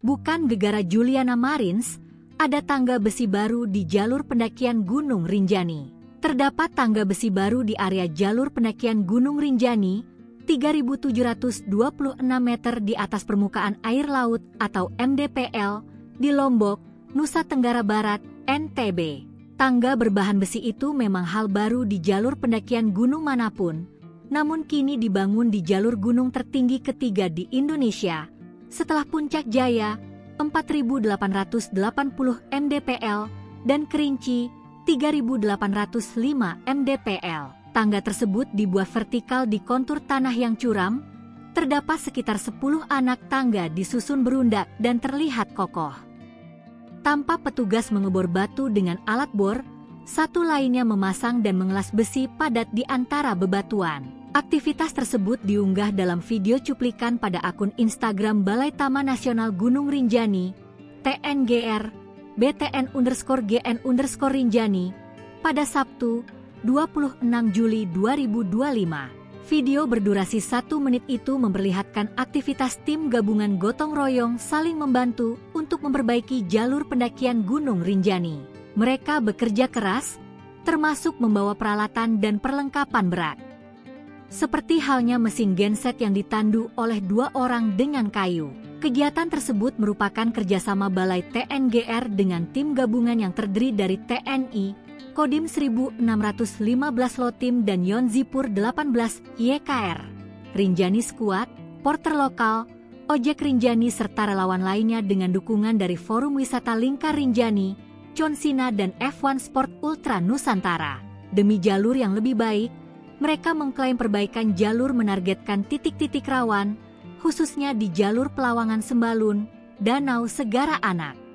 Bukan gegara Juliana Marins, ada tangga besi baru di jalur pendakian Gunung Rinjani. Terdapat tangga besi baru di area jalur pendakian Gunung Rinjani, 3.726 meter di atas permukaan air laut atau MDPL, di Lombok, Nusa Tenggara Barat, NTB. Tangga berbahan besi itu memang hal baru di jalur pendakian gunung manapun, namun kini dibangun di jalur gunung tertinggi ketiga di Indonesia, setelah Puncak Jaya, 4.880 mdpl, dan Kerinci, 3.805 mdpl. Tangga tersebut dibuat vertikal di kontur tanah yang curam, terdapat sekitar 10 anak tangga disusun berundak dan terlihat kokoh. Tanpa petugas mengebor batu dengan alat bor, satu lainnya memasang dan mengelas besi padat di antara bebatuan. Aktivitas tersebut diunggah dalam video cuplikan pada akun Instagram Balai Taman Nasional Gunung Rinjani, TNGR, BTN_GN_Rinjani, pada Sabtu, 26 Juli 2025. Video berdurasi 1 menit itu memperlihatkan aktivitas tim gabungan gotong royong saling membantu untuk memperbaiki jalur pendakian Gunung Rinjani. Mereka bekerja keras, termasuk membawa peralatan dan perlengkapan berat. Seperti halnya mesin genset yang ditandu oleh 2 orang dengan kayu. Kegiatan tersebut merupakan kerjasama Balai TNGR dengan tim gabungan yang terdiri dari TNI, Kodim 1615 Lotim dan Yonzipur 18 YKR, Rinjani Squad, Porter Lokal, Ojek Rinjani serta relawan lainnya dengan dukungan dari Forum Wisata Lingkar Rinjani, Consina dan F1 Sport Ultra Nusantara. Demi jalur yang lebih baik, mereka mengklaim perbaikan jalur menargetkan titik-titik rawan, khususnya di jalur Pelawangan Sembalun, Danau Segara Anak.